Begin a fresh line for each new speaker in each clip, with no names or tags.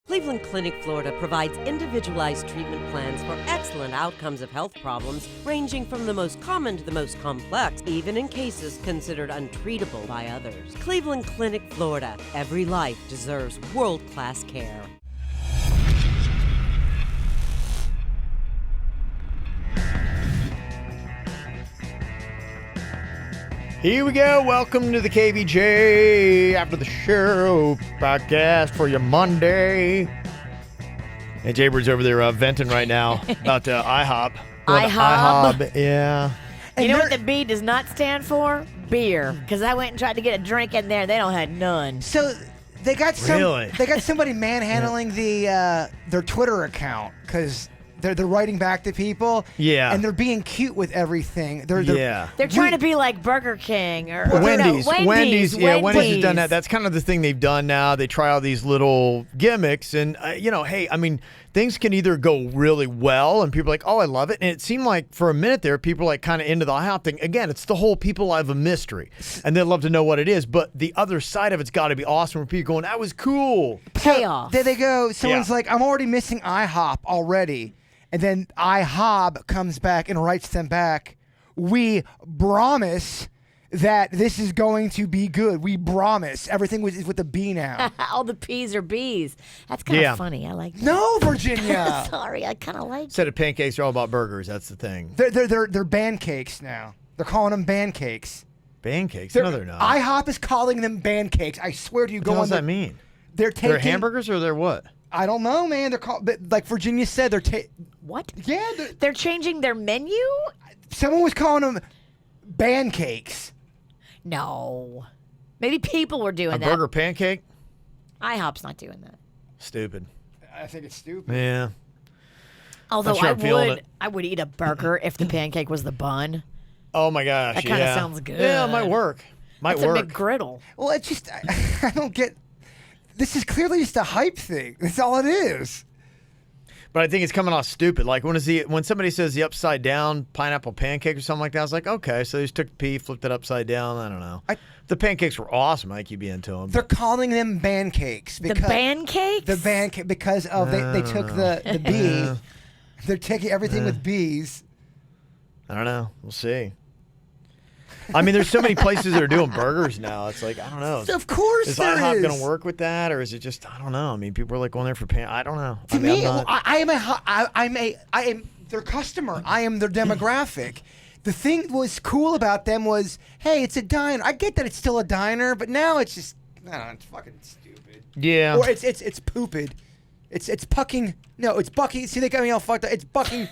Cleveland Clinic, Florida provides individualized treatment plans for excellent outcomes of health problems ranging from the most common to the most complex, even in cases considered untreatable by others. Cleveland Clinic, Florida. Every life deserves world-class care.
Here we go. Welcome to the KVJ After the Show podcast for your Monday. Hey, Jaybirds over there venting right now about IHOP.
IHOP?
Yeah.
You know what the B does not stand for? Beer. Because I went and tried to get a drink in there. They don't have none.
So they got somebody manhandling their Twitter account because they're writing back to people.
Yeah.
And they're being cute with everything. They're
trying to be like Burger King or
Wendy's.
Wendy's
Wendy's has done that. That's kind of the thing they've done now. They try all these little gimmicks, and hey, I mean, things can either go really well, and people are like, "Oh, I love it," and it seemed like for a minute there, people were like kind of into the IHOP thing. Again, it's the whole people have a mystery, and they'd love to know what it is. But the other side of it's got to be awesome. Where people going, "That was cool."
Payoff.
There they go. Someone's like, "I'm already missing IHOP already." And then IHOB comes back and writes them back, "We promise that this is going to be good. We promise." Everything is with the B now.
All the P's are B's. That's kind of funny. I like that.
No, Virginia.
Sorry, I kind of like
Instead of pancakes, are all about burgers. That's the thing.
They're band cakes now. They're calling them band cakes.
Band cakes? No, they're not.
IHOP is calling them band cakes. I swear to you.
What does that mean?
They're
hamburgers or they're what?
I don't know, man. They're called, like Virginia said,
what?
Yeah,
they're changing their menu.
Someone was calling them band cakes.
No, maybe people were doing that.
A burger pancake?
IHOP's not doing that.
Stupid.
I think it's stupid.
Yeah.
Although
sure
I would eat a burger if the pancake was the bun.
Oh my gosh,
that kind of sounds good.
Yeah, it might work.
It's a big griddle.
Well, it's just I don't get. This is clearly just a hype thing. That's all it is.
But I think it's coming off stupid. Like when somebody says the upside down pineapple pancake or something like that, I was like, okay, so they just took the P, flipped it upside down. I don't know. The pancakes were awesome. I think you'd be into them.
They're calling them band cakes.
The band cakes?
The band cake because of they took the B. They're taking everything with B's.
I don't know. We'll see. I mean, there's so many places that are doing burgers now. It's like, I don't know.
Of course
is
there
IHOP
is.
going to work with that, or is it just, I don't know. I mean, people are like going there for I don't know.
To me, I am their customer. I am their demographic. The thing was cool about them was, hey, it's a diner. I get that it's still a diner, but now it's just, I don't know, it's fucking stupid.
Yeah.
Or it's pooped. It's pucking. No, it's bucking. See, they got me all fucked up. It's bucking.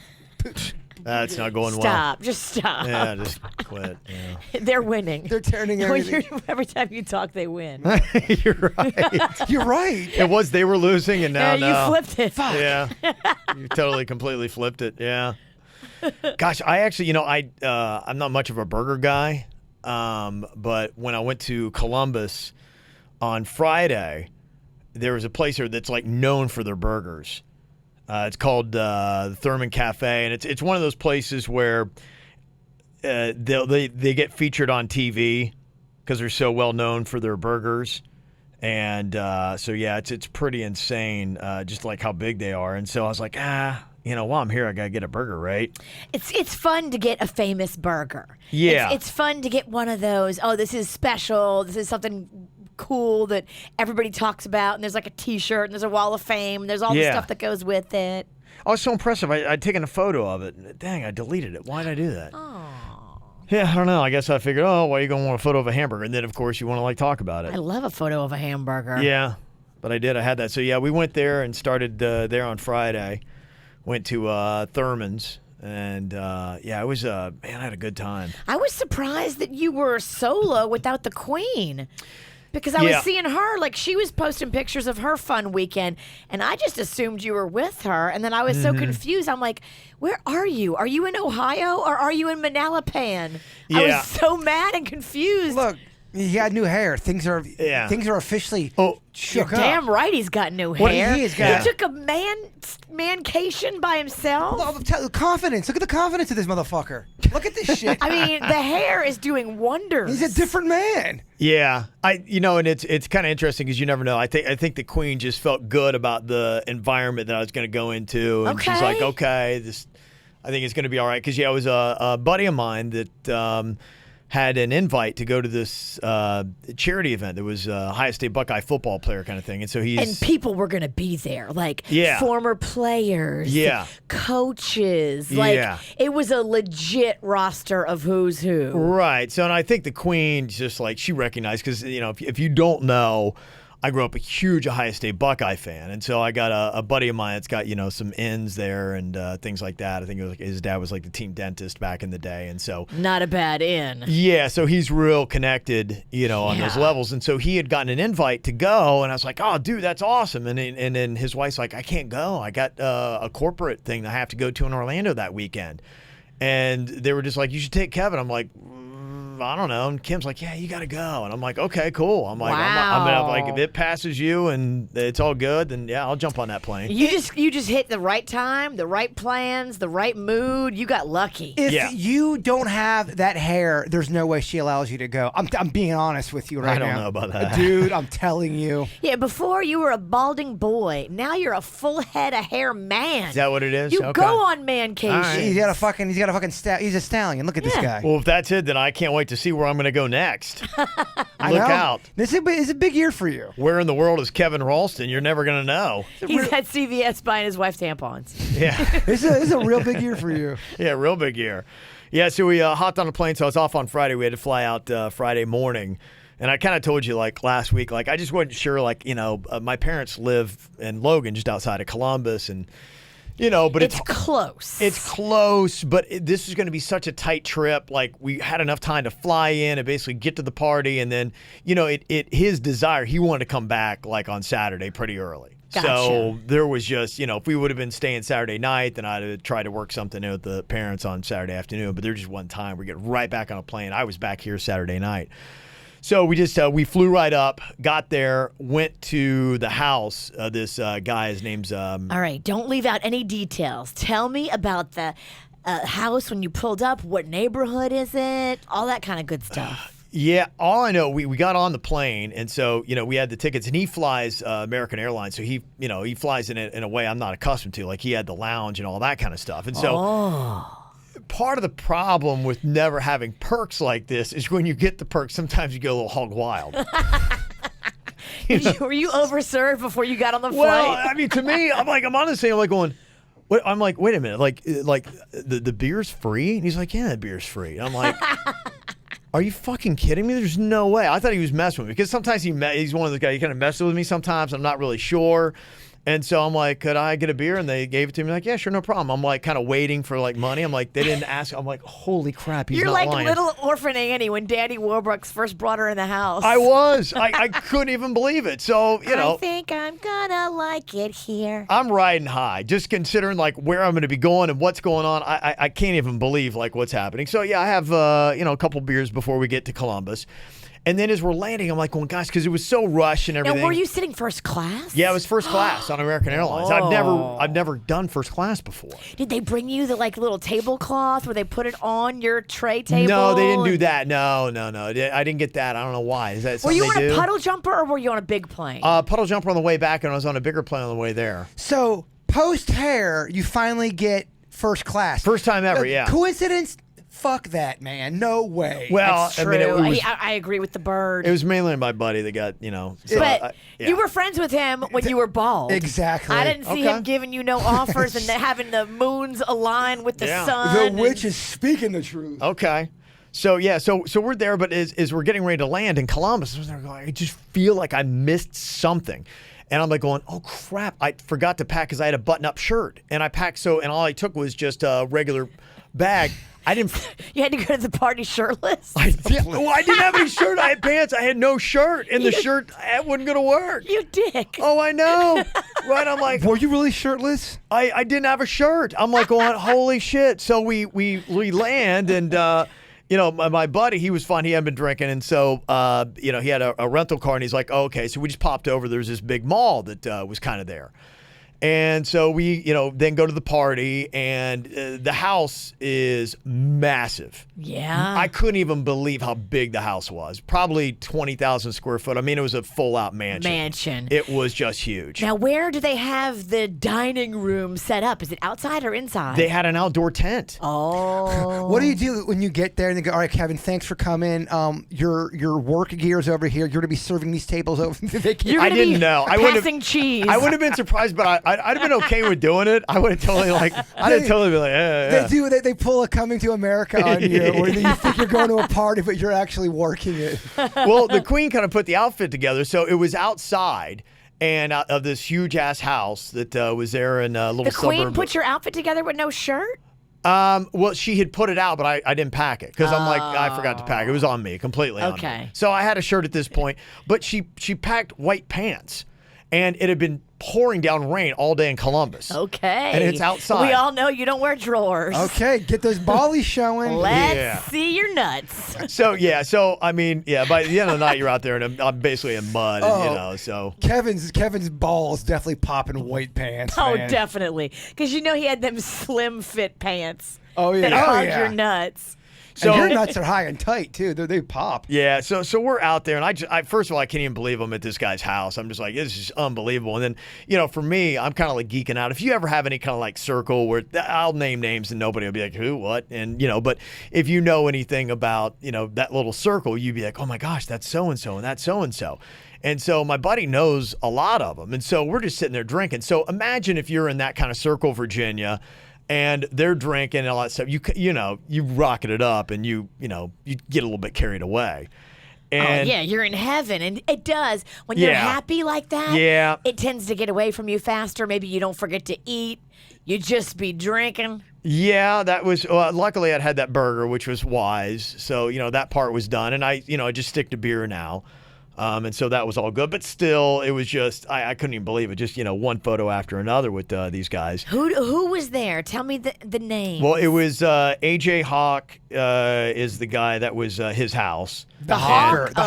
That's not going well.
Stop. Just stop.
Yeah, just quit. Yeah.
They're winning.
They're turning everything.
Every time you talk, they win.
You're right.
You're right.
It was they were losing, and now
you flipped it.
Fuck.
Yeah. You totally, completely flipped it. Yeah. Gosh, I actually, I'm not much of a burger guy, but when I went to Columbus on Friday, there was a place here that's like known for their burgers. It's called the Thurman Cafe, and it's one of those places where they get featured on TV because they're so well known for their burgers, and so yeah, it's pretty insane, just like how big they are. And so I was like, while I'm here, I gotta get a burger, right?
It's fun to get a famous burger.
Yeah,
it's fun to get one of those. Oh, this is special. This is something cool that everybody talks about, and there's like a T-shirt, and there's a wall of fame, and there's all the stuff that goes with it.
I was so impressive. I'd taken a photo of it. Dang, I deleted it. Why did I do that?
Oh.
Yeah, I don't know. I guess I figured, why are you going to want a photo of a hamburger? And then, of course, you want to talk about it.
I love a photo of a hamburger.
Yeah, but I did. I had that. So, yeah, we went there and started there on Friday. Went to Thurman's. And, it was, I had a good time.
I was surprised that you were solo without the Queen. Because I was seeing her, like she was posting pictures of her fun weekend, and I just assumed you were with her. And then I was so confused. I'm like, where are you? Are you in Ohio or are you in Manalapan?
Yeah.
I was so mad and confused.
Look, he got new hair. Things are officially shook up.
Damn right he's got new
What
hair.
he has got.
He took a mancation by himself.
Confidence. Look at the confidence of this motherfucker. Look at this shit.
I mean, the hair is doing wonders.
He's a different man.
Yeah, and it's kind of interesting because you never know. I think the Queen just felt good about the environment that I was going to go into, and she's like, okay, I think it's going to be all right. Because it was a buddy of mine that had an invite to go to this charity event. There was a Ohio State Buckeye football player kind of thing, and so
and people were going to be there, like former players, coaches, it was a legit roster of who's who.
Right. So, and I think the Queen just she recognized, because if you don't know, I grew up a huge Ohio State Buckeye fan, and so I got a buddy of mine that's got some ends there and things like that. I think it was his dad was the team dentist back in the day, and so
not a bad in.
Yeah, so he's real connected, on those levels, and so he had gotten an invite to go, and I was like, oh, dude, that's awesome. And then his wife's like, I can't go. I got a corporate thing that I have to go to in Orlando that weekend, and they were just like, you should take Kevin. I'm like, I don't know. And Kim's like, yeah, you got to go. And I'm like, okay, cool. I'm like,
wow.
I'm if it passes you and it's all good, then yeah, I'll jump on that plane.
You just hit the right time, the right plans, the right mood. You got lucky.
If you don't have that hair, there's no way she allows you to go. I'm being honest with you right now.
I don't know about that.
Dude, I'm telling you.
Yeah, before you were a balding boy. Now you're a full head of hair man.
Is that what it is?
You go on mancation.
Right.
He's got a fucking he's a stallion. Look at this guy.
Well, if that's it, then I can't wait to see where I'm going to go next. Look out.
This is a big year for you.
Where in the world is Kevin Ralston? You're never going to know.
He's at CVS buying his wife tampons.
Yeah.
This is a real big year for you.
Yeah, real big year. Yeah, so we hopped on a plane. So I was off on Friday. We had to fly out Friday morning. And I kind of told you last week, I just wasn't sure, my parents live in Logan, just outside of Columbus, and but
it's close.
It's close, but this is going to be such a tight trip. We had enough time to fly in and basically get to the party, and then his desire, he wanted to come back on Saturday pretty early.
Gotcha.
So there was just if we would have been staying Saturday night, then I'd have tried to work something in with the parents on Saturday afternoon. But there just wasn't time. We get right back on a plane. I was back here Saturday night. So we just we flew right up, got there, went to the house. This guy, his name's.
All right, don't leave out any details. Tell me about the house when you pulled up. What neighborhood is it? All that kind of good stuff.
Yeah, all I know, we got on the plane, and so we had the tickets, and he flies American Airlines, so he flies in a way I'm not accustomed to. He had the lounge and all that kind of stuff, and so. Part of the problem with never having perks like this is when you get the perks, sometimes you go a little hog wild.
Were you overserved before you got on the flight?
Well, to me, I'm on this thing, I'm going, what? I'm like, wait a minute, the beer's free? And he's like, yeah, the beer's free. And I'm like, are you fucking kidding me? There's no way. I thought he was messing with me because sometimes he's one of those guys, he kind of messes with me sometimes. I'm not really sure. And so I'm like, could I get a beer? And they gave it to me. Yeah, sure, no problem. I'm kind of waiting for money. I'm like, they didn't ask. I'm like, holy crap, he's
You're
not
like
lying.
little orphan Annie when Danny Warbrooks first brought her in the house.
I was. I couldn't even believe it. So,
I think I'm gonna like it here.
I'm riding high, just considering where I'm going to be going and what's going on. I can't even believe what's happening. So yeah, I have a couple beers before we get to Columbus. And then as we're landing, I'm going, gosh, because it was so rushed and everything.
Now, were you sitting first class?
Yeah, it was first class on American Airlines. I've never done first class before.
Did they bring you the little tablecloth where they put it on your tray table?
No, they didn't do that. No. I didn't get that. I don't know why. Is that something
Were you on
a
puddle jumper or were you on a big plane?
Puddle jumper on the way back, and I was on a bigger plane on the way there.
So post hair, you finally get first class.
First time ever, yeah.
Coincidence? Fuck that, man. No way.
Well,
That's true. I agree with the bird.
It was mainly my buddy that got, So,
but you were friends with him when you were bald.
Exactly.
I didn't see him giving you no offers and having the moons align with the sun.
The witch is speaking the truth.
Okay. So yeah, so we're there, but as we're getting ready to land in Columbus, I just feel like I missed something. And I'm going, oh crap, I forgot to pack because I had a button-up shirt. And I packed and all I took was just a regular bag. I didn't.
You had to go to the party shirtless?
I didn't have any shirt. I had pants. I had no shirt. And the shirt wasn't going to work.
You dick.
Oh, I know. Right? I'm like.
Were you really shirtless?
I didn't have a shirt. I'm going, holy shit. So we land and, my buddy, he was fun. He hadn't been drinking. And so, he had a rental car and he's like, oh, okay. So we just popped over. There's this big mall that was kind of there. And so we, then go to the party, and the house is massive.
Yeah.
I couldn't even believe how big the house was. Probably 20,000 square foot. I mean, it was a full-out mansion. It was just huge.
Now, where do they have the dining room set up? Is it outside or inside?
They had an outdoor tent.
Oh.
What do you do when you get there and they go, all right, Kevin, thanks for coming. Your work gear's over here. You're going to be serving these tables over.
I didn't know.
Passing cheese.
I would have been surprised, but I'd have been okay with doing it. I would have totally be like, yeah.
They pull a Coming to America on you, or you think you're going to a party, but you're actually working it.
Well, the Queen kind of put the outfit together, so it was outside and of this huge ass house that was there in a little suburb.
The Queen put your outfit together with no shirt?
Well, she had put it out, but I didn't pack it because I'm like, I forgot to pack it. It was on me, completely on me. So I had a shirt at this point, but she packed white pants, and it had been pouring down rain all day in Columbus.
Okay.
And it's outside.
We all know you don't wear drawers.
Okay, get those bollies showing.
Let's see your nuts.
So I mean, by the end of the night, you're out there, and I'm basically in mud, and, so.
Kevin's balls definitely popping white pants.
Oh,
man.
definitely. Because he had them slim fit pants.
Oh, yeah.
That hug your nuts.
So and your nuts are high and tight too. They pop.
Yeah. So we're out there, and I first of all, I can't even believe I'm at this guy's house. I'm just like, this is unbelievable. And then, for me, I'm kind of like geeking out. If you ever have any kind of like circle where I'll name names and nobody will be like, who, what, and but if you know anything about that little circle, you'd be like, oh my gosh, that's so and so, and that's so and so. And so my buddy knows a lot of them, and so we're just sitting there drinking. So imagine if you're in that kind of circle, Virginia. And they're drinking and all that stuff. You rocket it up, and you get a little bit carried away. And
you're in heaven, and it does when you're happy like that.
Yeah,
it tends to get away from you faster. Maybe you don't forget to eat. You just be drinking.
Yeah, that was luckily I'd had that burger, which was wise. So that part was done, and I just stick to beer now. And so that was all good, but still, it was just I couldn't even believe it. Just one photo after another with these guys.
Who was there? Tell me the name.
Well, it was AJ Hawk is the guy that was his house.
The Hawker.
The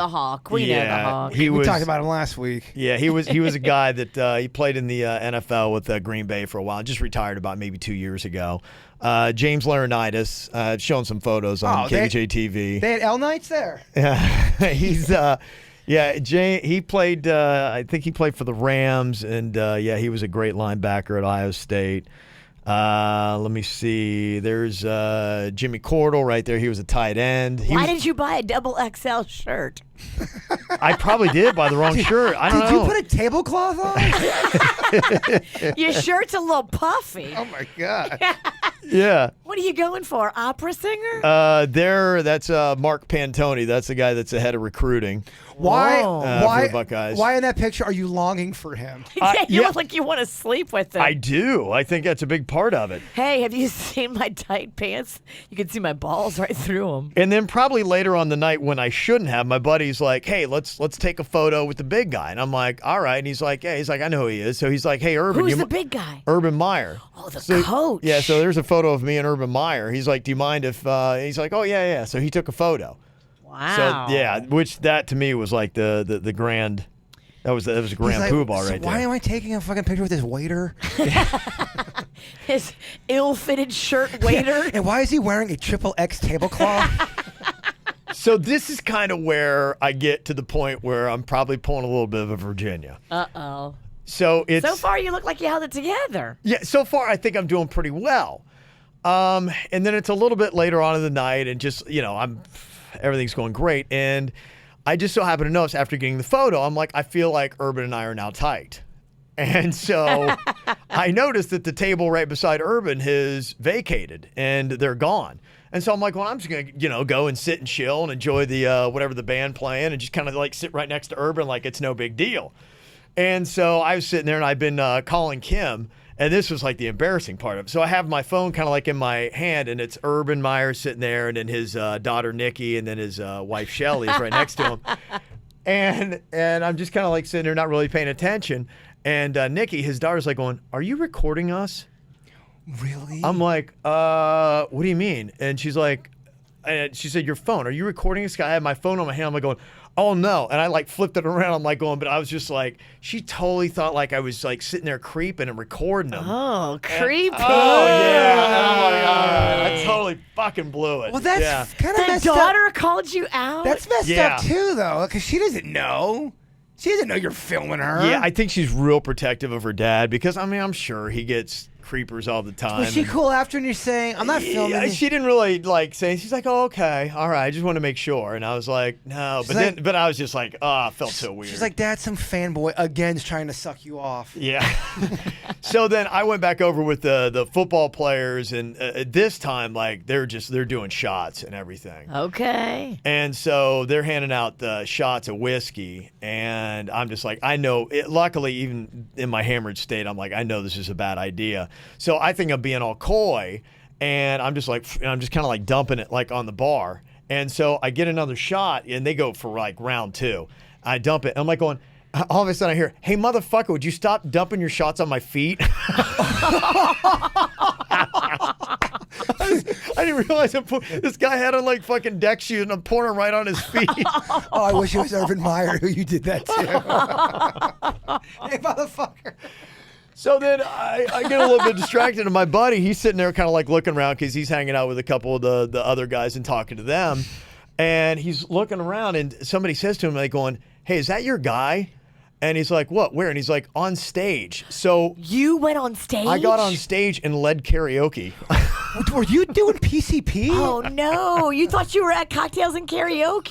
Hawk. We know the Hawk.
We talked about him last week.
Yeah, he was a guy that he played in the NFL with Green Bay for a while. Just retired about maybe 2 years ago. James Laurinaitis, I've shown some photos on KVJ TV.
They had L Nights there.
Yeah, he's he played. I think he played for the Rams, and he was a great linebacker at Ohio State. Let me see. There's Jimmy Cordell right there. He was a tight end.
Why did you buy a double XL shirt?
I probably did buy the wrong shirt. I don't know.
Did you put a tablecloth on?
Your shirt's a little puffy.
Oh my god.
Yeah.
What are you going for? Opera singer?
That's Mark Pantoni. That's the guy that's the head of recruiting.
Why?
For the Buckeyes.
Why in that picture are you longing for him?
You look like you want to sleep with him.
I do. I think that's a big part of it.
Hey, have you seen my tight pants? You can see my balls right through them.
And then probably later on the night when I shouldn't have, my buddy's like, "Hey, let's take a photo with the big guy." And I'm like, "All right." And he's like, I know who he is. So he's like, "Hey, Urban."
Who's the big guy?
Urban Meyer.
Oh, the coach.
Yeah. So there's a photo of me and Urban Meyer. He's like, "Do you mind if?" He's like, "Oh yeah." So he took a photo.
Wow.
So which that to me was like the grand. That was a grand poobah right there.
Why am I taking a fucking picture with this waiter?
His ill-fitted shirt waiter.
And why is he wearing a XXX tablecloth?
So this is kind of where I get to the point where I'm probably pulling a little bit of a Virginia.
Uh-oh.
So
far you look like you held it together.
Yeah, so far I think I'm doing pretty well. And then it's a little bit later on in the night, and just, everything's going great. And I just so happen to notice after getting the photo, I'm like, I feel like Urban and I are now tight. And so I noticed that the table right beside Urban has vacated and they're gone. And so I'm like, well, I'm just going to, go and sit and chill and enjoy the whatever the band playing, and just kind of like sit right next to Urban like it's no big deal. And so I was sitting there, and I've been calling Kim, and this was like the embarrassing part of it. So I have my phone kind of like in my hand, and it's Urban Meyer sitting there, and then his daughter Nikki, and then his wife Shelly is right next to him. And I'm just kind of like sitting there not really paying attention. And Nikki, his daughter's like going, "Are you recording us?"
Really?
I'm like, what do you mean? And she's like, and she said, your phone, are you recording this guy? I had my phone on my hand. I'm like going, oh no. And I like flipped it around. I'm like going, but I was just like, she totally thought like I was like sitting there creeping and recording them.
Oh, creepy.
Oh yeah. And I'm like, all right. I totally fucking blew it.
Well, that's kind of
The
messed up.
daughter called you out?
That's messed
Yeah.
up too, though, because she doesn't know. She doesn't know you're filming her.
Yeah, I think she's real protective of her dad because, I mean, I'm sure he gets creepers all the time.
Was she
and-
cool after and you're saying, I'm not filming
Yeah,
this?
she didn't really like say. She's like, "Oh, okay, all right. I just want to make sure." And I was like, "No,"
She's
but
like-
then, but I was just like, "Oh, it felt so weird."
She's like, Dad, some fanboy again is trying to suck you off.
"Yeah." So then I went back over with the football players, and this time, like, they're doing shots and everything.
Okay.
And so they're handing out the shots of whiskey, and I'm just like, I know. Luckily, even in my hammered state, I'm like, I know this is a bad idea. So I think I'm being all coy, and I'm just kind of like dumping it like on the bar. And so I get another shot, and they go for like round 2. I dump it, and I'm like going. All of a sudden I hear, "Hey motherfucker, would you stop dumping your shots on my feet?" I didn't realize this guy had on like fucking deck shoes, and I'm pouring them right on his feet.
Oh, I wish it was Urban Meyer who you did that to. Hey, motherfucker.
So then I get a little bit distracted, and my buddy, he's sitting there kind of like looking around because he's hanging out with a couple of the other guys and talking to them. And he's looking around, and somebody says to him, like going, "Hey, is that your guy?" And he's like, "What? Where?" And he's like, "On stage." So
You went on stage?
I got on stage and led karaoke.
Were you doing PCP?
Oh, no. You thought you were at Cocktails and Karaoke?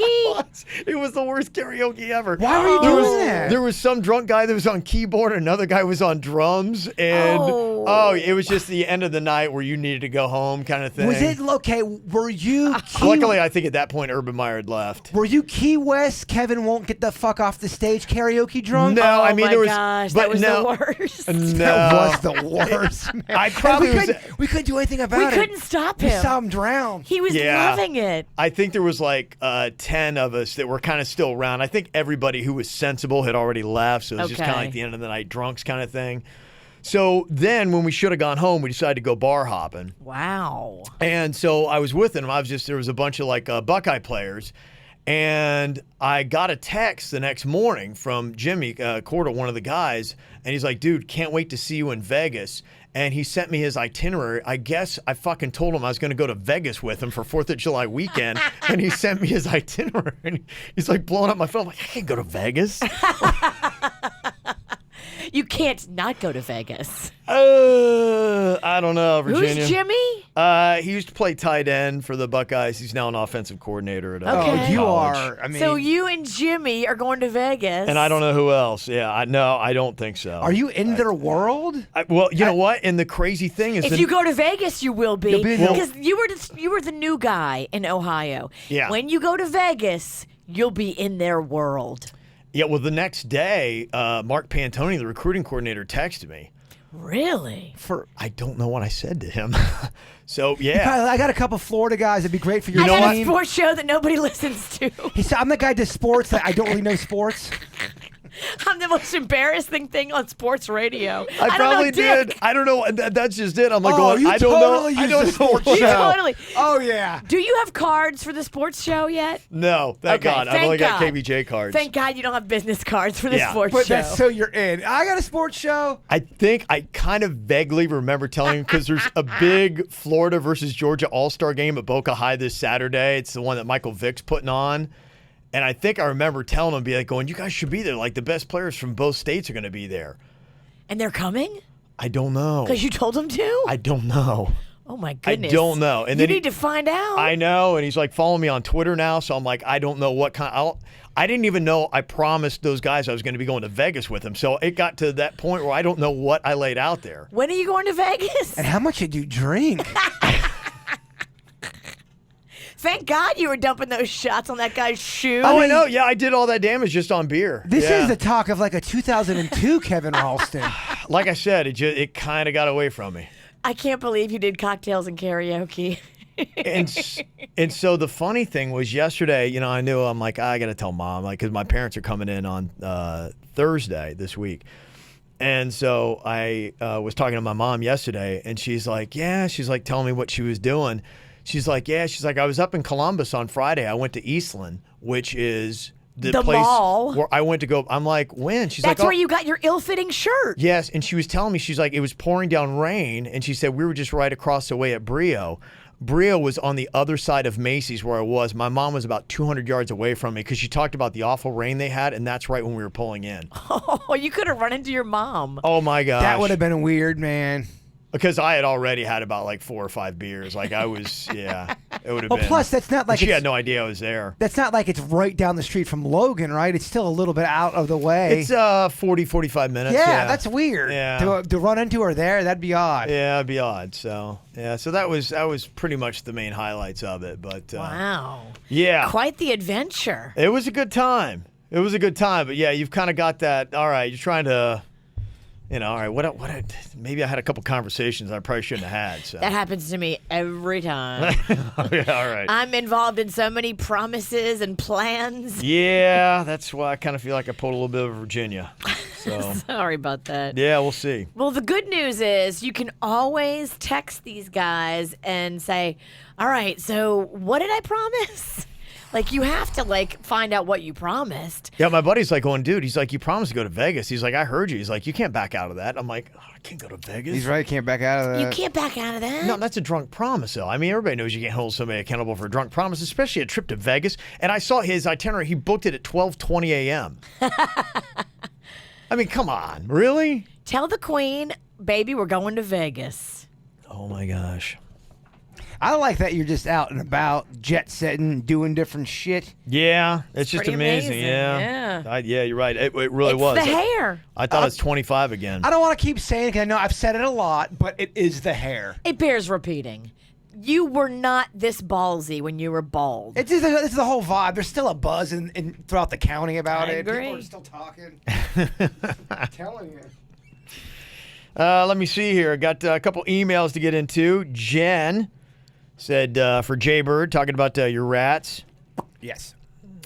It was the worst karaoke ever.
Why were you doing that?
There was some drunk guy that was on keyboard, and another guy was on drums, and it was just the end of the night where you needed to go home kind of thing.
Was it okay? Were you?
Luckily, I think at that point Urban Meyer had left.
Were you Key West? Kevin won't get the fuck off the stage karaoke drunk.
No,
Oh,
I mean
my
there was,
gosh.
but
That was
no,
the worst.
No,
That was the worst. Man.
I probably
And
was.
we couldn't do anything about
We
it.
couldn't stop
We
him.
saw him drown.
He was
Yeah.
loving it.
I think there was like 10 of us that were kind of still around. I think everybody who was sensible had already left, so it was just kind of
Okay.
like the end of the night drunks kind of thing. So then when we should have gone home, we decided to go bar hopping.
Wow.
And so I was with him. There was a bunch of like Buckeye players. And I got a text the next morning from Jimmy Corda, one of the guys. And he's like, "Dude, can't wait to see you in Vegas." And he sent me his itinerary. I guess I fucking told him I was going to go to Vegas with him for 4th of July weekend. And he sent me his itinerary. And he's like blowing up my phone. I'm like, I can't go to Vegas.
You can't not go to Vegas.
I don't know, Virginia.
Who's Jimmy?
He used to play tight end for the Buckeyes. He's now an offensive coordinator at
Okay.
Oh, you
college.
are. I mean,
So you and Jimmy are going to Vegas.
And I don't know who else. Yeah, I don't think so.
are you in their world?
Well, you know what? And the crazy thing is,
If you go to Vegas, you will be.
You'll be in the-
Because you were the new guy in Ohio.
Yeah.
When you go to Vegas, you'll be in their world.
yeah. Well, the next day, Mark Pantoni, the recruiting coordinator, texted me.
Really?
I don't know what I said to him. So yeah,
I got a couple Florida guys that'd be great for your
I got a
team.
sports show that nobody listens to.
He said, I'm the guy that does sports that I don't really know sports.
I'm the most embarrassing thing on sports radio.
I
don't
probably
know, Dick.
did. I don't know. That's just it. I'm like,
Oh,
going,
you
I don't
totally
know. I
used
don't
the
know.
sports
what-
You
show.
totally.
Oh, yeah.
Do you have cards for the sports show yet?
No, thank
Okay,
God. I've
thank
only got
God.
KVJ cards.
Thank God you don't have business cards for the
Yeah.
sports
But
show.
that's so you're in. I got a sports show.
I think I kind of vaguely remember telling him because there's a big Florida versus Georgia All-Star game at Boca High this Saturday. It's the one that Michael Vick's putting on. And I think I remember telling him, be like, going, you guys should be there. Like, the best players from both states are going to be there.
And they're coming?
I don't know.
Because you told them to?
I don't know.
Oh, my goodness.
don't know. And
you
then he-
need to find out.
I know. And he's like, follow me on Twitter now. So I'm like, I don't know what kind. I didn't even know I promised those guys I was going to be going to Vegas with them. So it got to that point where I don't know what I laid out there.
When are you going to Vegas?
And how much did you drink?
Thank God you were dumping those shots on that guy's shoe.
Oh, I know. Yeah, I did all that damage just on beer.
This
Yeah.
is the talk of like a 2002 Kevin Ralston.
Like I said, it kind of got away from me.
I can't believe you did cocktails and karaoke.
And so the funny thing was yesterday, you know, I knew I'm like, I got to tell mom, like, because my parents are coming in on Thursday this week. And so I was talking to my mom yesterday, and she's like, telling me what she was doing. She's like, yeah. She's like, I was up in Columbus on Friday. I went to Eastland, which is the place
mall
where I went to go. I'm like, when? She's
That's
like,
where you got your ill-fitting shirt.
Yes, and she was telling me, she's like, it was pouring down rain, and she said we were just right across the way at Brio. Brio was on the other side of Macy's where I was. My mom was about 200 yards away from me because she talked about the awful rain they had, and that's right when we were pulling in.
Oh, you could have run into your mom.
Oh, my gosh.
That would have been weird, man.
Because I had already had about like 4 or 5 beers. Like I was, yeah, it would have been.
Plus, that's not like
she had no idea I was there.
That's not like it's right down the street from Logan, right? It's still a little bit out of the way.
It's 40, 45 minutes.
Yeah, that's weird.
Yeah.
To run into her there, that'd be odd.
Yeah, it'd be odd. So yeah, so that was pretty much the main highlights of it. But
Wow.
yeah,
Quite the adventure.
it was a good time. It was a good time. But yeah, you've kind of got that. All right, you're trying to. All right, maybe I had a couple conversations I probably shouldn't have had. So.
That happens to me every time.
Yeah, all right.
I'm involved in so many promises and plans.
Yeah, that's why I kind of feel like I pulled a little bit of Virginia. So
Sorry about that.
yeah, we'll see.
Well, the good news is you can always text these guys and say, all right, so what did I promise? Like, you have to, find out what you promised.
Yeah, my buddy's like going, dude, he's like, you promised to go to Vegas. He's like, I heard you. He's like, you can't back out of that. I'm like, oh, I can't go to Vegas.
He's right. Can't back out of that.
You can't back out of that.
No, that's a drunk promise, though. I mean, everybody knows you can't hold somebody accountable for a drunk promise, especially a trip to Vegas. And I saw his itinerary. He booked it at 12:20 a.m. I mean, come on. Really?
Tell the queen, baby, we're going to Vegas.
Oh, my gosh.
I like that you're just out and about, jet setting, doing different shit.
Yeah, it's just
pretty
amazing.
amazing,
Yeah. Yeah, you're right. It really
It's
was.
the hair.
I thought it was 25 again.
I don't want to keep saying it because I know I've said it a lot, but it is the hair.
It bears repeating. You were not this ballsy when you were bald.
It's the whole vibe. There's still a buzz throughout the county about
I
it.
agree.
People are still talking. I'm telling you.
Let me see here. I got a couple emails to get into. Jen said, for Jaybird, talking about your rats.
Yes.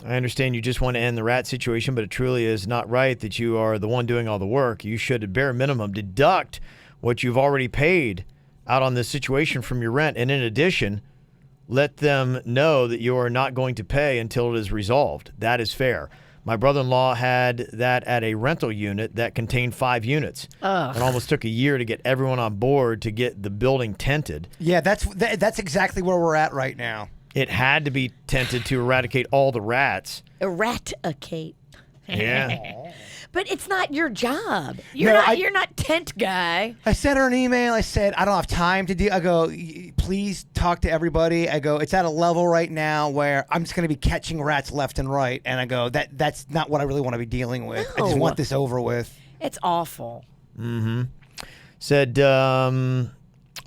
I understand you just want to end the rat situation, but it truly is not right that you are the one doing all the work. You should, at bare minimum, deduct what you've already paid out on this situation from your rent. And in addition, let them know that you are not going to pay until it is resolved. That is fair. My brother-in-law had that at a rental unit that contained 5 units.
Ugh.
It almost took a year to get everyone on board to get the building tented.
Yeah, that's exactly where we're at right now.
It had to be tented to eradicate all the rats.
Eradicate.
Yeah.
But it's not your job.
No,
You're not tent guy.
I sent her an email. I said, I don't have time to do. I go, please talk to everybody. I go, it's at a level right now where I'm just going to be catching rats left and right. And I go, that's not what I really want to be dealing with. I just
No.
want this over with.
It's awful.
Said,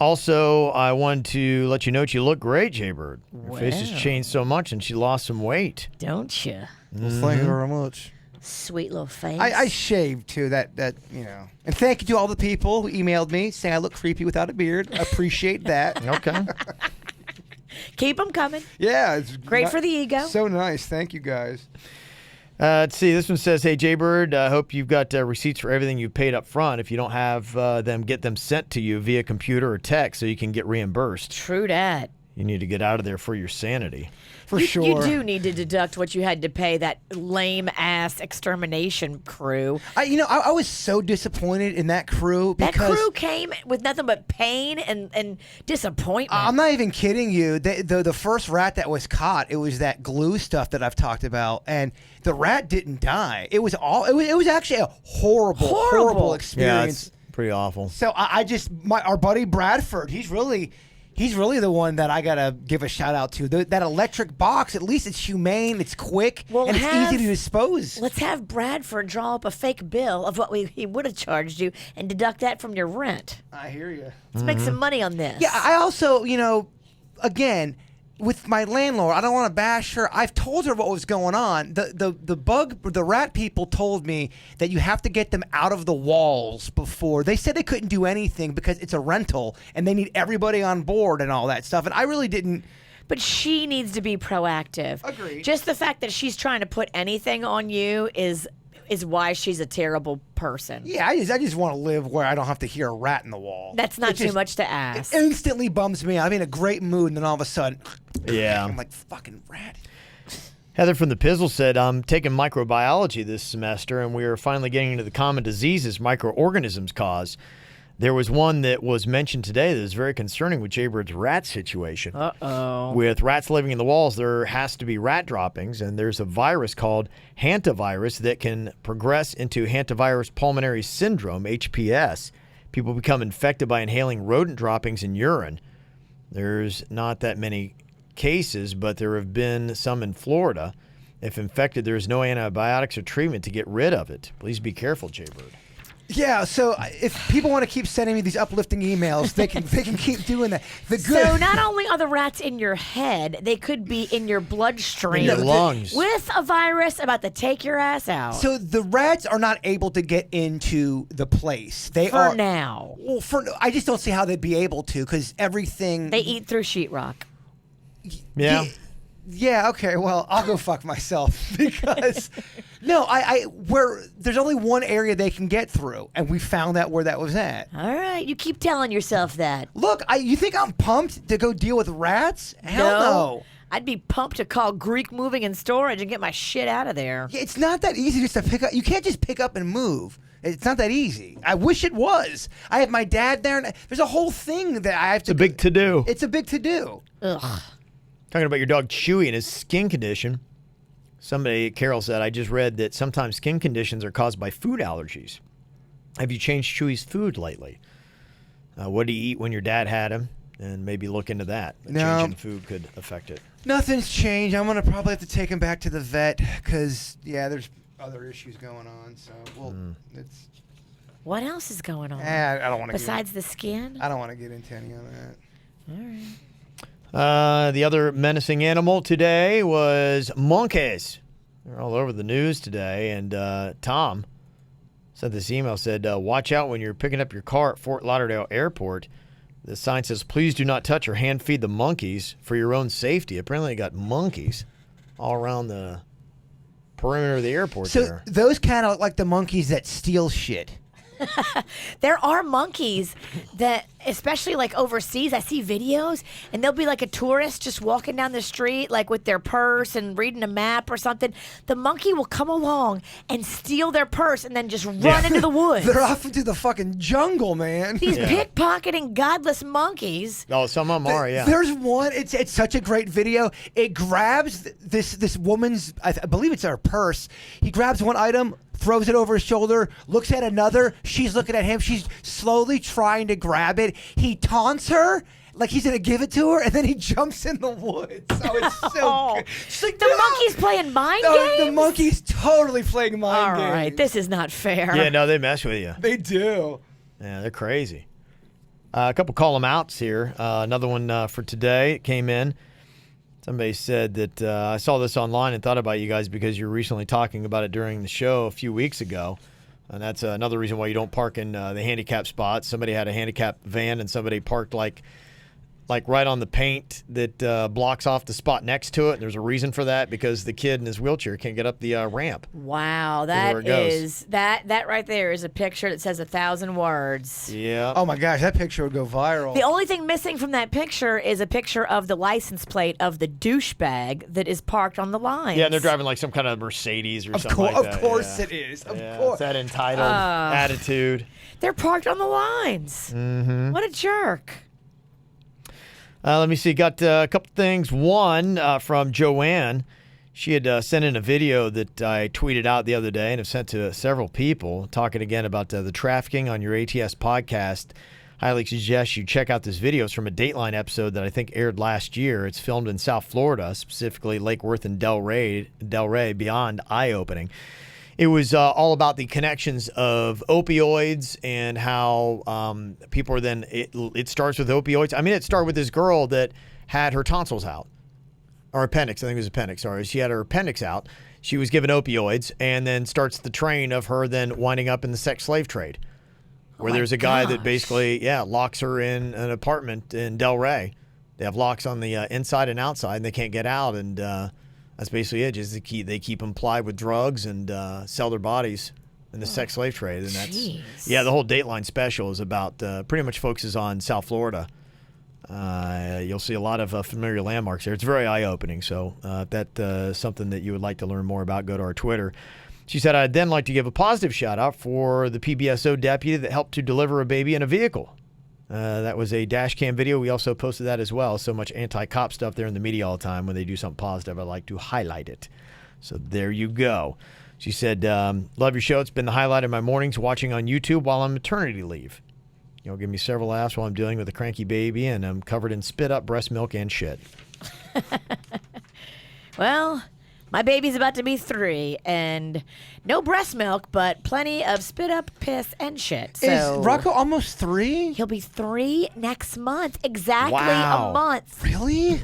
also, I wanted to let you know that you look great, Jaybird. Your face has
Wow.
changed so much, and she lost some weight.
Don't you?
Well, thank you very much.
Sweet little face.
I shaved too. That you know. And thank you to all the people who emailed me saying I look creepy without a beard. I appreciate that.
Okay.
Keep them coming.
Yeah, it's
Great for the ego.
So nice. Thank you guys.
Let's see. This one says, hey, Jaybird, I hope you've got receipts for everything you paid up front. If you don't have them, get them sent to you via computer or text so you can get reimbursed.
True that.
You need to get out of there for your sanity.
For
You
sure.
do need to deduct what you had to pay that lame-ass extermination crew.
I was so disappointed in that crew
That
because
crew came with nothing but pain and disappointment.
I'm not even kidding you. The first rat that was caught, it was that glue stuff that I've talked about, and the rat didn't die. It was actually a horrible
Yeah,
experience.
it's pretty awful.
So our buddy Bradford, he's really the one that I gotta give a shout out to. That electric box, at least it's humane, it's quick, and it's easy to dispose.
Let's have Bradford draw up a fake bill of what he would have charged you and deduct that from your rent.
I hear you.
Let's make some money on this.
Yeah, I also, again, with my landlord, I don't want to bash her. I've told her what was going on. The rat people told me that you have to get them out of the walls before. They said they couldn't do anything because it's a rental and they need everybody on board and all that stuff. And I really didn't.
But she needs to be proactive.
Agreed.
Just the fact that she's trying to put anything on you is is why she's a terrible person.
Yeah, I just want to live where I don't have to hear a rat in the wall.
That's not too much to ask.
It instantly bums me out. I'm in a great mood, and then all of a sudden,
Yeah.
I'm like, fucking rat.
Heather from the Pizzle said, I'm taking microbiology this semester, and we are finally getting into the common diseases microorganisms cause. There was one that was mentioned today that is very concerning with Jaybird's rat situation.
Uh-oh.
With rats living in the walls, there has to be rat droppings, and there's a virus called hantavirus that can progress into hantavirus pulmonary syndrome, HPS. People become infected by inhaling rodent droppings in urine. There's not that many cases, but there have been some in Florida. If infected, there is no antibiotics or treatment to get rid of it. Please be careful, Jaybird.
Yeah, so if people want to keep sending me these uplifting emails, they can keep doing that.
So not only are the rats in your head, they could be in your bloodstream.
In your lungs.
With a virus about to take your ass out.
So the rats are not able to get into the place. They
For
are
now.
Well, I just don't see how they'd be able to because everything.
They eat through sheetrock.
Yeah.
Yeah, okay, well, I'll go fuck myself because no, where there's only one area they can get through, and we found out where that was at.
All right, you keep telling yourself that.
Look, you think I'm pumped to go deal with rats? Hell no.
I'd be pumped to call Greek Moving and Storage and get my shit out of there.
Yeah, it's not that easy just to pick up. You can't just pick up and move. It's not that easy. I wish it was. I have my dad there, and there's a whole thing that I have to.
It's a big to-do.
It's a big to-do.
Ugh.
Talking about your dog Chewy and his skin condition. Carol said, I just read that sometimes skin conditions are caused by food allergies. Have you changed Chewy's food lately? What did he eat when your dad had him? And maybe look into that.
No.
Changing food could affect it.
Nothing's changed. I'm going to probably have to take him back to the vet because, yeah, there's other issues going on. So, it's...
What else is going on?
I don't want to.
Besides the skin?
I don't want to get into any of that.
All right.
The other menacing animal today was monkeys. They're all over the news today. And Tom sent this email, said, watch out when you're picking up your car at Fort Lauderdale Airport. The sign says, please do not touch or hand feed the monkeys for your own safety. Apparently they got monkeys all around the perimeter of the airport there.
So those kind of look like the monkeys that steal shit.
There are monkeys that, especially like overseas, I see videos, and they'll be like a tourist just walking down the street, like with their purse and reading a map or something. The monkey will come along and steal their purse and then just run into the woods.
They're off into the fucking jungle, man.
These pickpocketing godless monkeys.
Oh, some of them are, yeah.
There's one. It's such a great video. It grabs this woman's, I believe it's her purse. He grabs one item, throws it over his shoulder, looks at another. She's looking at him. She's slowly trying to grab it. He taunts her like he's going to give it to her, and then he jumps in the woods. Oh, it's so good. She's like,
The monkey's playing mind games?
The monkey's totally playing mind games.
All right, this is not fair.
Yeah, no, they mess with you.
They do.
Yeah, they're crazy. A couple call them outs here. Another one for today. It came in. Somebody said that I saw this online and thought about you guys because you were recently talking about it during the show a few weeks ago. And that's another reason why you don't park in the handicap spots. Somebody had a handicap van and somebody parked like right on the paint that blocks off the spot next to it. And there's a reason for that because the kid in his wheelchair can't get up the ramp.
Wow, that right there is a picture that says 1,000 words.
Yeah.
Oh my gosh, that picture would go viral.
The only thing missing from that picture is a picture of the license plate of the douchebag that is parked on the line.
Yeah, and they're driving like some kind of Mercedes or something like that.
Of course it is. Of course.
It's that entitled attitude.
They're parked on the lines.
Mm-hmm.
What a jerk.
Let me see. Got a couple things. One from Joanne. She had sent in a video that I tweeted out the other day and have sent to several people, talking again about the trafficking on your ATS podcast. Highly suggest you check out this video. It's from a Dateline episode that I think aired last year. It's filmed in South Florida, specifically Lake Worth and Delray, beyond eye-opening. It was all about the connections of opioids and how people are then, it starts with opioids. I mean, it started with this girl that had her tonsils out, or appendix. I think it was appendix. Sorry. She had her appendix out. She was given opioids and then starts the train of her then winding up in the sex slave trade, where there's a guy that basically, locks her in an apartment in Delray. They have locks on the inside and outside, and they can't get out. And That's basically it. Just they keep them plied with drugs and sell their bodies in the sex slave trade. And that's the whole Dateline special is about pretty much focuses on South Florida. You'll see a lot of familiar landmarks there. It's very eye-opening. So if that's something that you would like to learn more about, go to our Twitter. She said, I'd then like to give a positive shout-out for the PBSO deputy that helped to deliver a baby in a vehicle. That was a dash cam video. We also posted that as well. So much anti-cop stuff there in the media all the time. When they do something positive, I like to highlight it. So there you go. She said, love your show. It's been the highlight of my mornings watching on YouTube while on maternity leave. You'll give me several laughs while I'm dealing with a cranky baby, and I'm covered in spit up, breast milk, and shit.
Well, my baby's about to be 3, and no breast milk, but plenty of spit up, piss, and shit. So
Is Rocco almost 3?
he'll be 3 next month. Exactly
Wow.
a month.
Really?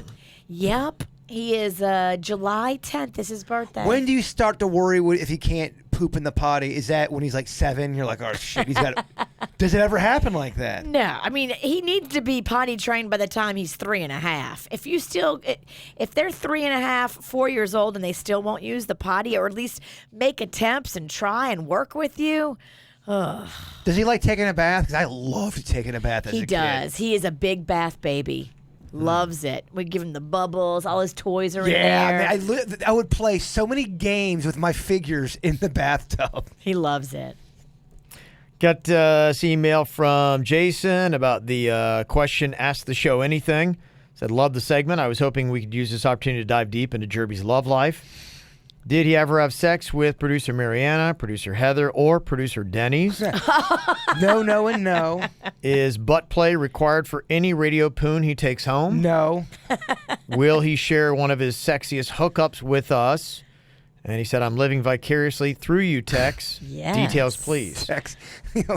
Yep. He is July 10th. Is his birthday.
When do you start to worry if he can't poop in the potty? Is that when he's like 7? You're like, oh shit, he's got. Does it ever happen like that?
No, I mean he needs to be potty trained by the time he's 3.5. If they're 3.5, 4 years old and they still won't use the potty, or at least make attempts and try and work with you. Ugh.
Does he like taking a bath? Because I loved taking a bath as a
He
kid.
does. He is a big bath baby. Loves it. We give him the bubbles. All his toys are in
Yeah,
there.
I mean, I would play so many games with my figures in the bathtub.
He loves it.
Got this email from Jason about the question, Ask the Show Anything. Said, love the segment. I was hoping we could use this opportunity to dive deep into Jerby's love life. Did he ever have sex with producer Mariana, producer Heather, or producer Denny's?
No, no, and no.
Is butt play required for any radio poon he takes home?
No.
Will he share one of his sexiest hookups with us? And he said, I'm living vicariously through you, Tex.
Yes.
Details, please.
Sex.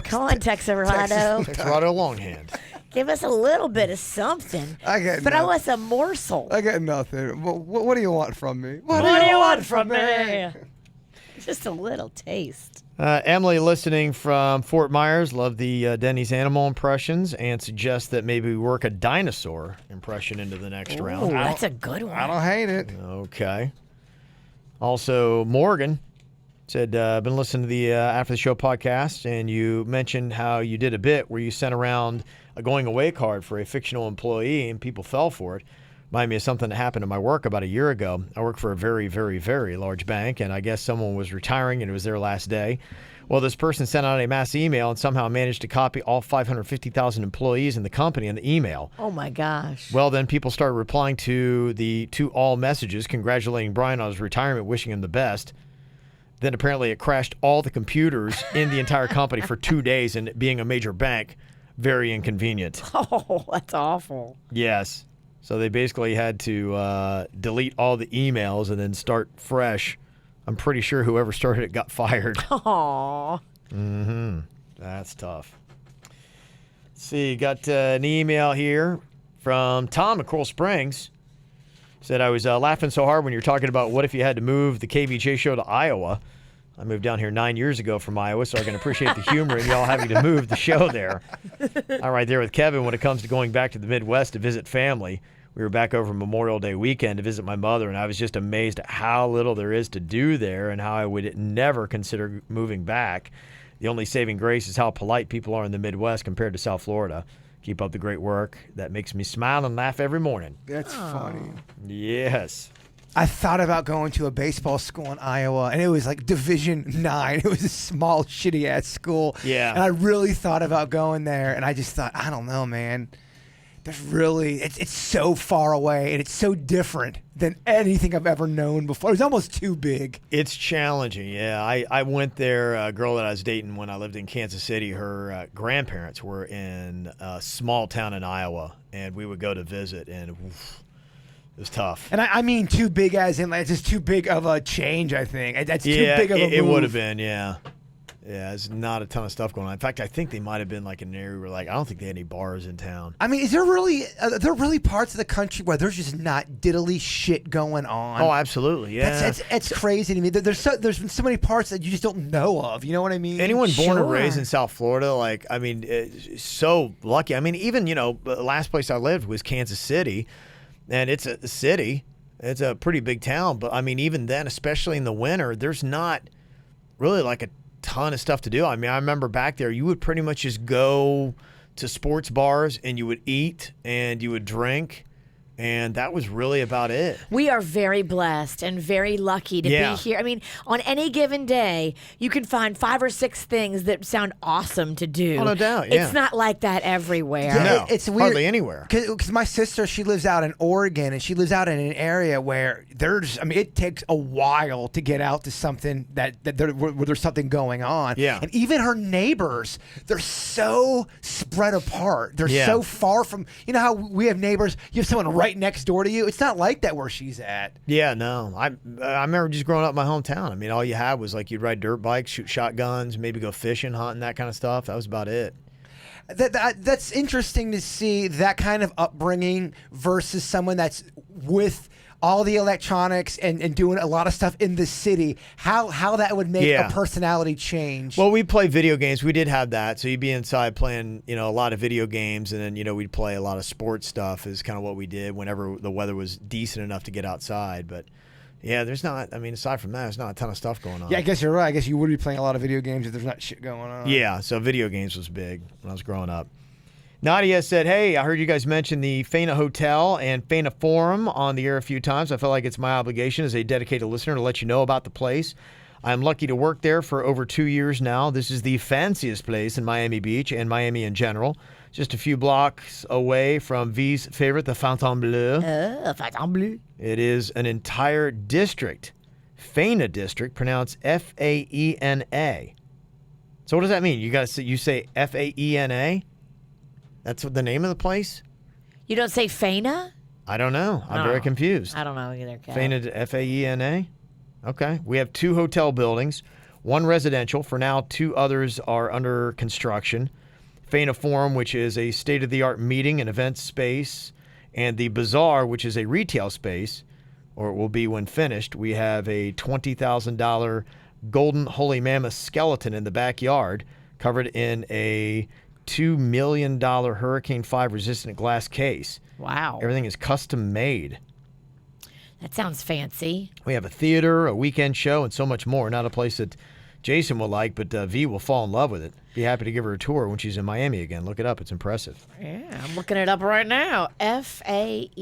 Come on, Tex Everado.
Texarado Longhand.
Give us a little bit of something.
I got
Throw
nothing.
us a morsel.
I got nothing. What do you want from me?
What do you want from me? Just a little taste.
Emily, listening from Fort Myers, love the Denny's animal impressions and suggests that maybe we work a dinosaur impression into the next
Ooh,
round.
that's a good one.
I don't hate it.
Okay. Also, Morgan said, been listening to the After the Show podcast, and you mentioned how you did a bit where you sent around a going away card for a fictional employee and people fell for it. Reminded me of something that happened in my work about a year ago. I work for a very, very, very large bank, and I guess someone was retiring and it was their last day. Well, this person sent out a mass email and somehow managed to copy all 550,000 employees in the company in the email.
Oh, my gosh.
Well, then people started replying to all messages, congratulating Brian on his retirement, wishing him the best. Then apparently it crashed all the computers in the entire company for 2 days, and being a major bank, very inconvenient.
Oh, that's awful.
Yes. So they basically had to delete all the emails and then start fresh. I'm pretty sure whoever started it got fired.
Aww.
Mm-hmm. That's tough. Let's see, got an email here from Tom at Coral Springs. Said, I was laughing so hard when you were talking about what if you had to move the KVJ show to Iowa. I moved down here 9 years ago from Iowa, so I can appreciate the humor in y'all having to move the show there. I'm right there with Kevin when it comes to going back to the Midwest to visit family. We were back over Memorial Day weekend to visit my mother, and I was just amazed at how little there is to do there and how I would never consider moving back. The only saving grace is how polite people are in the Midwest compared to South Florida. Keep up the great work. That makes me smile and laugh every morning.
That's funny.
Yes.
I thought about going to a baseball school in Iowa, and it was like Division 9. It was a small, shitty-ass school.
Yeah.
And I really thought about going there, and I just thought, I don't know, man. There's really, it's so far away, and it's so different than anything I've ever known before. It was almost too big.
It's challenging, yeah. I went there, a girl that I was dating when I lived in Kansas City, her grandparents were in a small town in Iowa, and we would go to visit, and oof, it was tough.
And I mean too big as in, like, it's just too big of a change, I think. That's too big of a move.
It would have been, yeah. Yeah, there's not a ton of stuff going on. In fact, I think they might have been like an area where, like, I don't think they had any bars in town.
I mean, is there really, are there really parts of the country where there's just not diddly shit going on?
Oh, absolutely, yeah.
It's crazy to me. There's been so many parts that you just don't know of. You know what I mean?
Anyone born and
Sure.
raised in South Florida, like, I mean, so lucky. I mean, even, the last place I lived was Kansas City, and it's a city, It's a pretty big town, but I mean, even then, especially in the winter, there's not really like a ton of stuff to do. I mean, I remember back there, you would pretty much just go to sports bars and you would eat and you would drink. And that was really about it.
We are very blessed and very lucky to be here. I mean, on any given day, you can find 5 or 6 things that sound awesome to do.
Oh, no doubt, yeah.
It's not like that everywhere.
No,
it's weird.
Hardly anywhere.
Because my sister, she lives out in Oregon, and she lives out in an area where it takes a while to get out to something where there's something going on.
Yeah.
And even her neighbors, they're so spread apart. They're so far from, you know how we have neighbors, you have someone right next door to you. It's not like that where she's at.
Yeah, no. I remember just growing up in my hometown. I mean, all you had was like you'd ride dirt bikes, shoot shotguns, maybe go fishing, hunting, that kind of stuff. That was about it.
That's interesting to see that kind of upbringing versus someone that's with all the electronics and doing a lot of stuff in the city, how that would make a personality change.
Well, we play video games. We did have that. So you'd be inside playing, a lot of video games, and then, we'd play a lot of sports stuff is kind of what we did whenever the weather was decent enough to get outside. But yeah, aside from that, there's not a ton of stuff going on.
Yeah, I guess you're right. I guess you would be playing a lot of video games if there's not shit going on.
Yeah, so video games was big when I was growing up. Nadia said, hey, I heard you guys mention the Fana Hotel and Fana Forum on the air a few times. I feel like it's my obligation as a dedicated listener to let you know about the place. I'm lucky to work there for over 2 years now. This is the fanciest place in Miami Beach and Miami in general. Just a few blocks away from V's favorite, the Fontainebleau.
Fontainebleau.
It is an entire district, Fana District, pronounced F-A-E-N-A. So what does that mean? You say F-A-E-N-A? That's the name of the place?
You don't say Fana?
I don't know. I'm very confused.
I don't know either.
Fana, F-A-E-N-A? Okay. We have 2 hotel buildings, 1 residential. For now, 2 others are under construction. Fana Forum, which is a state-of-the-art meeting and event space, and the Bazaar, which is a retail space, or it will be when finished. We have a $20,000 golden holy mammoth skeleton in the backyard, covered in a $2 million Hurricane 5 resistant glass case.
Wow.
Everything is custom made.
That sounds fancy.
We have a theater, a weekend show, and so much more. Not a place that Jason will like, but V will fall in love with it. Be happy to give her a tour when she's in Miami again. Look it up. It's impressive.
Yeah, I'm looking it up right now. F-A-E-N-A.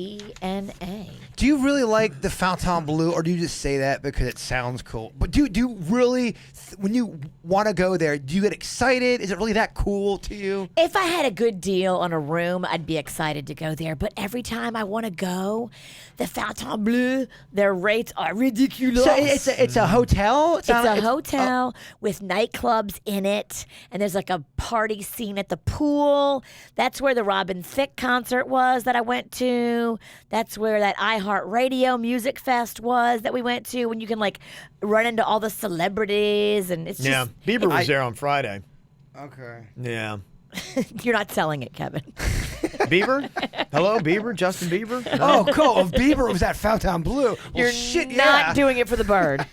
Do you really like the Fontainebleau, or do you just say that because it sounds cool? But do you really, when you want to go there, do you get excited? Is it really that cool to you?
If I had a good deal on a room, I'd be excited to go there. But every time I want to go, the Fontainebleau, their rates are ridiculous.
So it's a hotel?
It's a hotel with nightclubs in it, and there's like a party scene at the pool. That's where the Robin Thicke concert was that I went to. That's where that iHeartRadio Music Fest was that we went to, when you can like run into all the celebrities, and it's just
Bieber was there on Friday.
Okay.
Yeah.
You're not selling it, Kevin.
Bieber? Hello, Bieber? Justin Bieber?
No. Oh, cool. If Bieber was at Fontainebleau,
You're not doing it for the bird.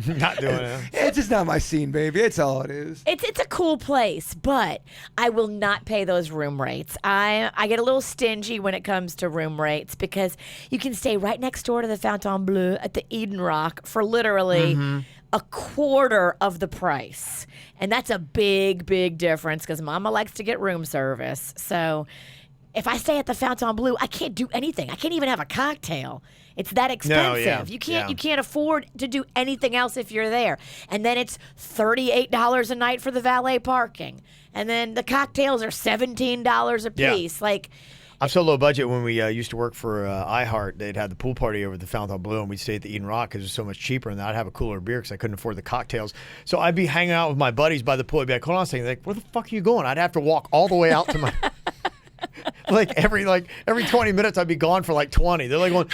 Not doing it.
It's just not my scene, baby. It's all it is.
It's a cool place, but I will not pay those room rates. I get a little stingy when it comes to room rates, because you can stay right next door to the Fontainebleau at the Eden Rock for literally a quarter of the price. And that's a big, big difference, because Mama likes to get room service. So if I stay at the Fontainebleau, I can't do anything. I can't even have a cocktail. It's that expensive. You can't afford to do anything else if you're there. And then it's $38 a night for the valet parking. And then the cocktails are $17 a piece. Like,
I'm so low budget. When we used to work for iHeart, they'd have the pool party over at the Fontainebleau, and we'd stay at the Eden Rock because it was so much cheaper, and I'd have a cooler beer because I couldn't afford the cocktails. So I'd be hanging out with my buddies by the pool. I'd be like, hold on a second. Like, where the fuck are you going? I'd have to walk all the way out to my... every 20 minutes I'd be gone for like 20. They're like going,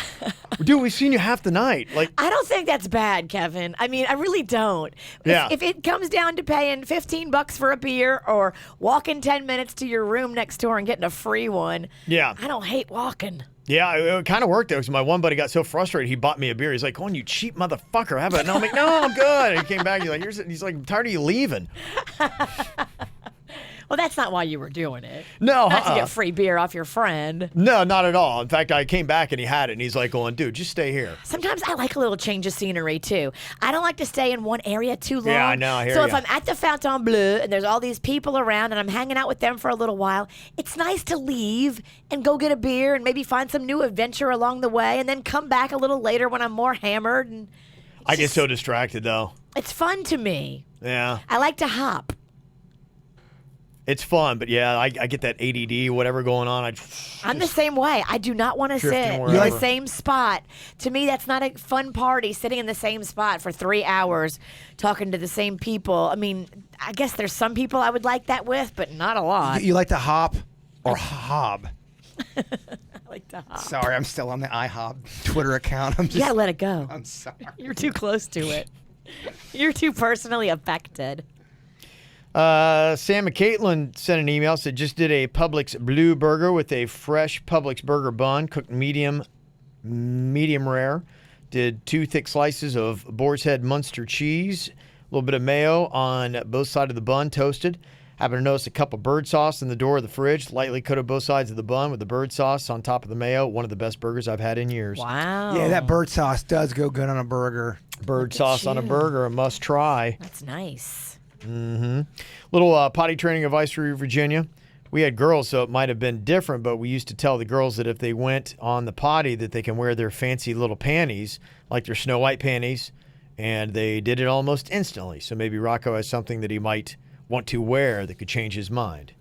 dude, we've seen you half the night. Like,
I don't think that's bad, Kevin. I mean, I really don't.
Yeah.
If it comes down to paying $15 for a beer or walking 10 minutes to your room next door and getting a free one,
yeah,
I don't hate walking.
Yeah, it kind of worked though, because my one buddy got so frustrated he bought me a beer. He's like, "Oh, you cheap motherfucker, have it?" And I'm like, "No, I'm good." And he came back. He's like, "I'm tired of you leaving."
Well, Well, that's not why you were doing it.
No,
Not to get free beer off your friend.
No, not at all. In fact, I came back and he had it, and he's like going, dude, just stay here.
Sometimes I like a little change of scenery, too. I don't like to stay in one area too long.
Yeah, I know, I hear
So if
ya.
I'm at the Fontainebleau and there's all these people around and I'm hanging out with them for a little while, it's nice to leave and go get a beer and maybe find some new adventure along the way and then come back a little later when I'm more hammered. And
I get so distracted, though.
it's fun to me.
Yeah.
I like to hop.
It's fun, but yeah, I get that ADD, whatever going on.
I'm the same way. I do not want to sit
Drifting
in
wherever.
the same spot. To me, that's not a fun party, sitting in the same spot for 3 hours, talking to the same people. I mean, I guess there's some people I would like that with, but not a lot.
You like to hop or hob?
I like to hop.
Sorry, I'm still on the IHOB Twitter account. I'm just.
You gotta let it go.
I'm sorry.
You're too close to it. You're too personally affected.
Sam and Caitlin sent an email, said just did a Publix Blue Burger with a fresh Publix burger bun, cooked medium rare. Did 2 thick slices of Boar's Head Munster cheese, a little bit of mayo on both sides of the bun, toasted. Happened to notice a cup of bird sauce in the door of the fridge, lightly coated both sides of the bun with the bird sauce on top of the mayo. One of the best burgers I've had in years.
Wow.
Yeah, that bird sauce does go good on a burger.
Bird
Look at
sauce on a
you.
burger, a must try.
That's nice.
Little potty training advice for you, Virginia. We had girls, so it might have been different, but we used to tell the girls that if they went on the potty that they can wear their fancy little panties, like their Snow White panties, and they did it almost instantly. So maybe Rocco has something that he might want to wear that could change his mind.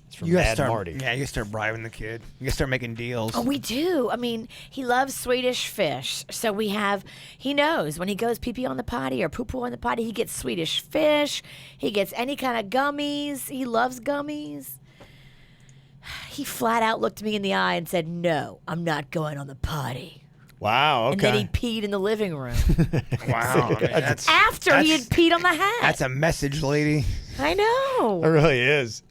It's from
You gotta
Mad
start.
Marty.
Yeah, you gotta start bribing the kid. You gotta start making deals.
Oh, we do. I mean, he loves Swedish fish. So he knows when he goes pee-pee on the potty or poo-poo on the potty, he gets Swedish fish. He gets any kind of gummies. He loves gummies. He flat out looked me in the eye and said, "No, I'm not going on the potty."
Wow,
And then he
okay.
peed in the living room
Wow, I mean, that's
after he had
that's-
peed on the hat.
That's a message, lady.
I know.
It really is.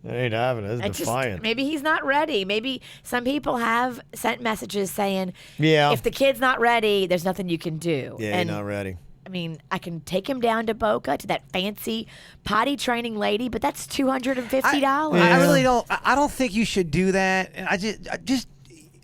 It ain't happening. It's
I just-
defiant.
maybe he's not ready. Maybe some people have sent messages saying,
Yeah.
if the kid's not ready, there's nothing you can do.
Yeah,
and
you're not ready.
I mean, I can take him down to Boca to that fancy potty training lady, but that's $250.
I really don't. I don't think you should do that. And I just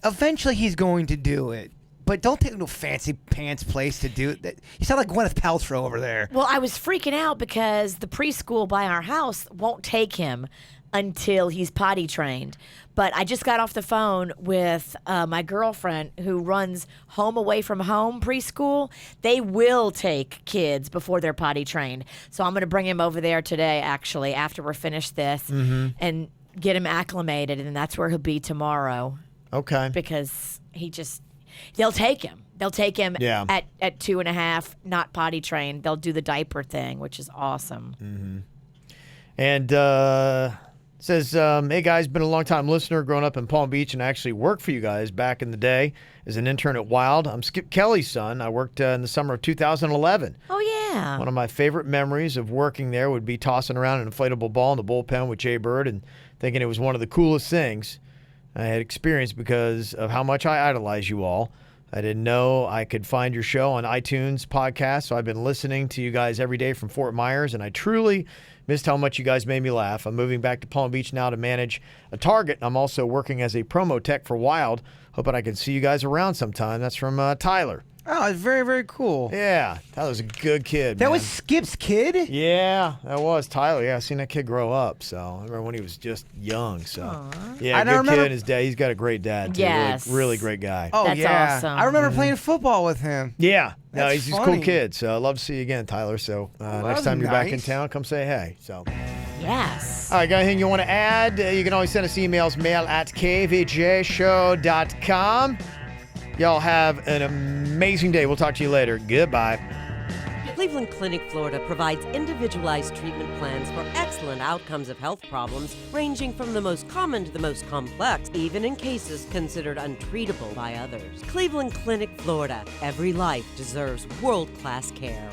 eventually he's going to do it. But don't take him to a fancy pants place to do it. You sound like Gwyneth Paltrow over there.
Well, I was freaking out because the preschool by our house won't take him until he's potty trained. But I just got off the phone with my girlfriend who runs Home Away from Home preschool. They will take kids before they're potty trained. So I'm going to bring him over there today, actually, after we're finished this, and get him acclimated. And that's where he'll be tomorrow
Okay.
because they'll take him. They'll take him
Yeah.
at 2.5, not potty trained. They'll do the diaper thing, which is awesome.
And says, hey guys, been a long time listener, growing up in Palm Beach, and I actually worked for you guys back in the day as an intern at Wild. I'm Skip Kelly's son. I worked in the summer of 2011.
Oh, yeah.
One of my favorite memories of working there would be tossing around an inflatable ball in the bullpen with Jay Bird and thinking it was one of the coolest things I had experienced because of how much I idolize you all. I didn't know I could find your show on iTunes podcast, so I've been listening to you guys every day from Fort Myers, and I truly missed how much you guys made me laugh. I'm moving back to Palm Beach now to manage a Target, and I'm also working as a promo tech for Wild. Hoping I can see you guys around sometime. That's from Tyler.
Oh, it's very, very cool.
Yeah, Tyler's a good kid,
That
man.
was Skip's kid?
Yeah, that was Tyler. Yeah, I seen that kid grow up. So I remember when he was just young. So yeah,
I
good
remember-
kid. His dad, he's got a great dad too.
Yes.
Really, really great guy.
Oh,
That's
yeah.
awesome.
I remember playing football with him.
Yeah, no,
That's
he's a cool
funny.
kid. So I'd love to see you again, Tyler. So next
that's
time you're back in
nice.
town, come say hey. So
Yes.
all right, got anything you want to add? You can always send us emails, mail@kvjshow.com. Y'all have an amazing day. We'll talk to you later. Goodbye.
Cleveland Clinic, Florida provides individualized treatment plans for excellent outcomes of health problems ranging from the most common to the most complex, even in cases considered untreatable by others. Cleveland Clinic, Florida. Every life deserves world-class care.